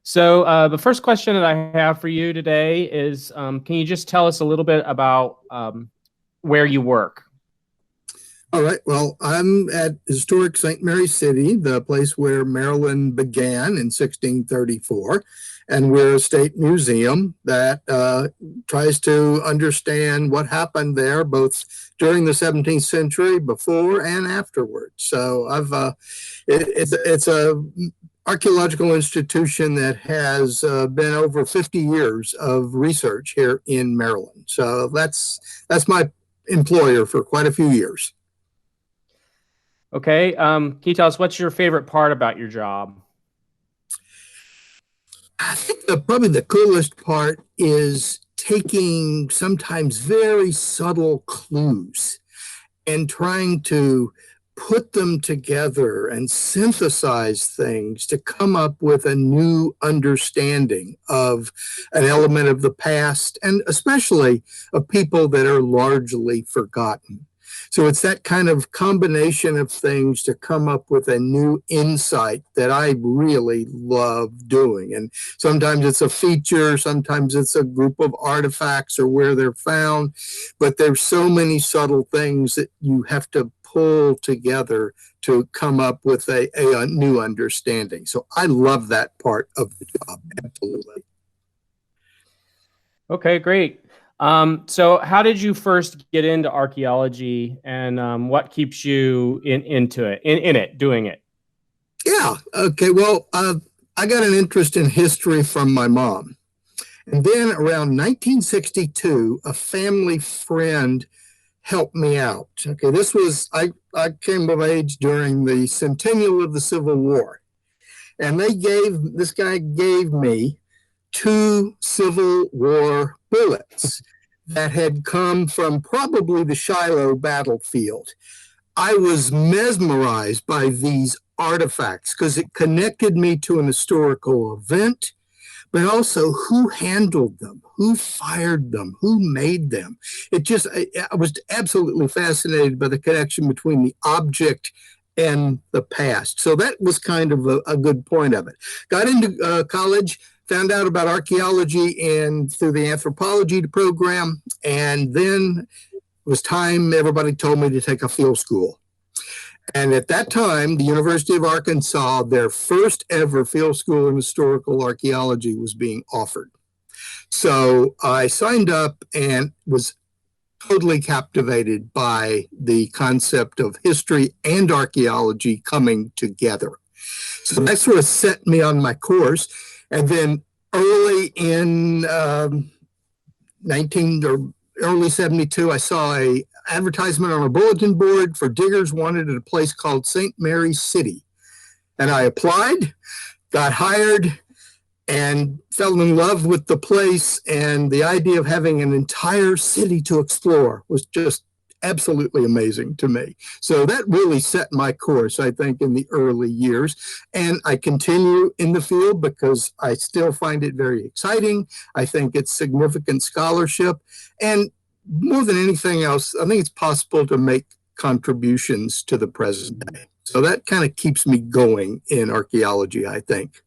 So the first question that I have for you today is, can you just tell us a little bit about where you work? All right. Well, I'm at historic St. Mary City, the place where Maryland began in 1634. And we're a state museum that tries to understand what happened there, both during the 17th century, before and afterwards. So it's a archaeological institution that has been over 50 years of research here in Maryland. So that's my employer for quite a few years. Okay. Can you tell us what's your favorite part about your job? I think probably the coolest part is taking sometimes very subtle clues and trying to put them together and synthesize things to come up with a new understanding of an element of the past and especially of people that are largely forgotten. So it's that kind of combination of things to come up with a new insight that I really love doing. And sometimes it's a feature, sometimes it's a group of artifacts or where they're found, but there's so many subtle things that you have to pull together to come up with a new understanding. So I love that part of the job, absolutely. Okay, great. So how did you first get into archaeology, and what keeps you into it, in it, doing it? Yeah, okay. Well, I got an interest in history from my mom. And then around 1962, a family friend helped me out. Okay, I came of age during the centennial of the Civil War. And this guy gave me two Civil War bullets that had come from probably the Shiloh battlefield. I was mesmerized by these artifacts because it connected me to an historical event, but also who handled them, who fired them, who made them. I was absolutely fascinated by the connection between the object and the past. So that was kind of a good point of it. Got into college, found out about archaeology and through the anthropology program, and then it was time everybody told me to take a field school. And at that time, the University of Arkansas, their first ever field school in historical archaeology was being offered. So I signed up and was totally captivated by the concept of history and archaeology coming together. So that sort of set me on my course. And then early in 19 or early 72, I saw a advertisement on a bulletin board for diggers wanted at a place called St. Mary City. And I applied, got hired, and fell in love with the place. And the idea of having an entire city to explore was just absolutely amazing to me. So that really set my course, I think, in the early years. And I continue in the field because I still find it very exciting. I think it's significant scholarship. And more than anything else, I think it's possible to make contributions to the present day. So that kind of keeps me going in archaeology, I think.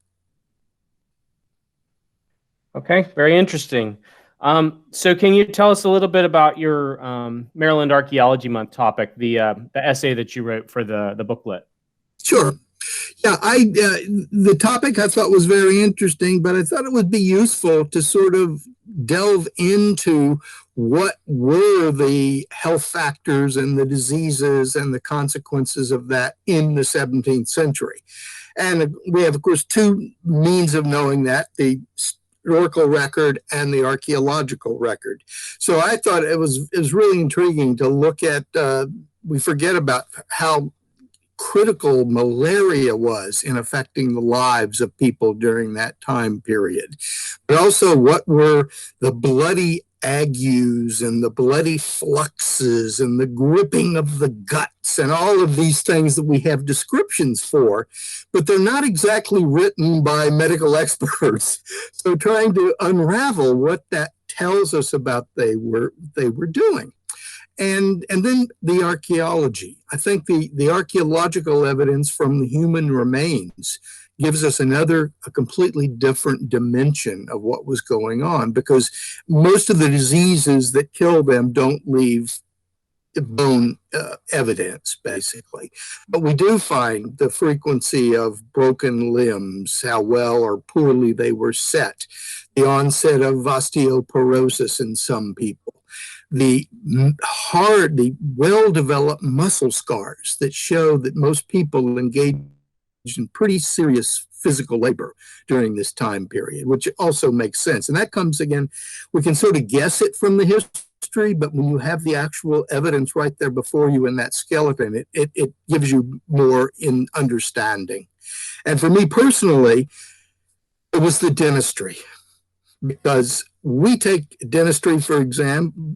Okay, very interesting. So can you tell us a little bit about your Maryland Archaeology Month topic, the essay that you wrote for the booklet? Sure. Yeah, the topic I thought was very interesting, but I thought it would be useful to sort of delve into what were the health factors and the diseases and the consequences of that in the 17th century. And we have, of course, two means of knowing that, the historical record and the archaeological record. So I thought it was really intriguing to look at, we forget about how critical malaria was in affecting the lives of people during that time period. But also what were the bloody agues and the bloody fluxes and the gripping of the guts and all of these things that we have descriptions for, but they're not exactly written by medical experts. So trying to unravel what that tells us about they were doing. And then the archaeology. I think the archaeological evidence from the human remains gives us a completely different dimension of what was going on, because most of the diseases that kill them don't leave bone evidence, basically. But we do find the frequency of broken limbs, how well or poorly they were set, the onset of osteoporosis in some people, the well-developed muscle scars that show that most people engage in pretty serious physical labor during this time period, which also makes sense. And that comes again, we can sort of guess it from the history, but when you have the actual evidence right there before you in that skeleton, it gives you more in understanding. And for me personally, it was the dentistry, because we take dentistry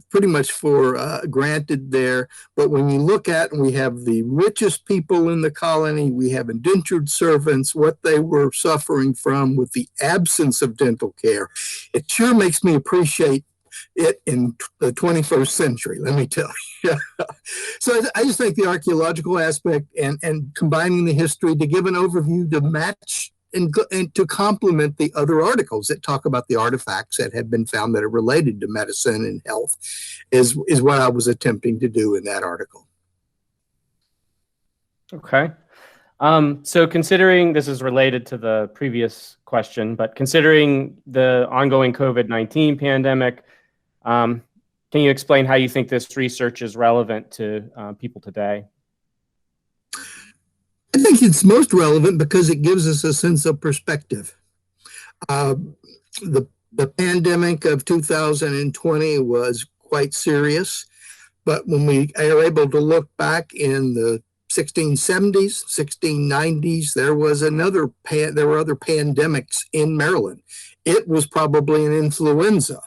pretty much for granted there. But when you look at, and we have the richest people in the colony, we have indentured servants, what they were suffering from with the absence of dental care, it sure makes me appreciate it in the 21st century, let me tell you. So I just think the archaeological aspect and combining the history to give an overview to match and to complement the other articles that talk about the artifacts that have been found that are related to medicine and health is what I was attempting to do in that article. Okay. So considering this is related to the previous question, but considering the ongoing COVID-19 pandemic, can you explain how you think this research is relevant to people today? I think it's most relevant because it gives us a sense of perspective. The pandemic of 2020 was quite serious, but when we are able to look back in the 1670s, 1690s, there were other pandemics in Maryland. It was probably an influenza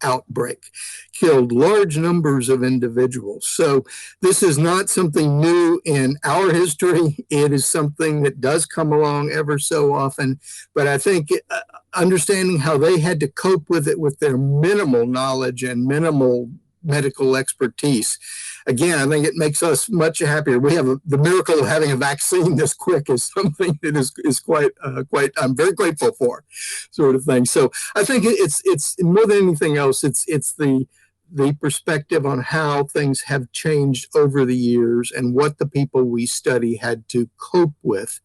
outbreak, killed large numbers of individuals. So this is not something new in our history. It is something that does come along ever so often. But I think understanding how they had to cope with it with their minimal knowledge and minimal medical expertise, again, I think it makes us much happier. We have the miracle of having a vaccine this quick is something that is quite I'm very grateful for, sort of thing. So I think it's more than anything else, it's the perspective on how things have changed over the years and what the people we study had to cope with,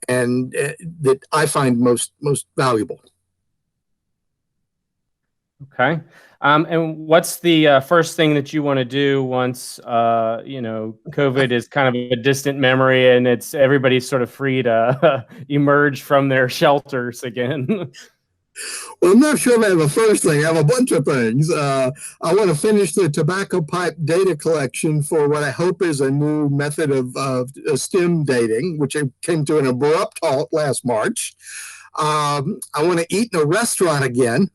and that I find most valuable. Okay. And what's the first thing that you want to do once, COVID is kind of a distant memory and everybody's sort of free to emerge from their shelters again? Well, I'm not sure if I have a first thing. I have a bunch of things. I want to finish the tobacco pipe data collection for what I hope is a new method of STEM dating, which came to an abrupt halt last March. I want to eat in a restaurant again,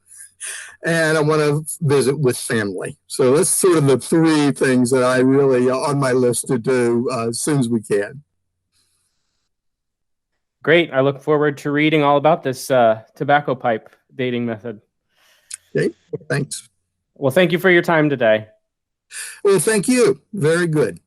and I want to visit with family. So that's sort of the three things that I really on my list to do as soon as we can. Great. I look forward to reading all about this tobacco pipe dating method. Okay, thanks. Well, thank you for your time today. Well, thank you. Very good.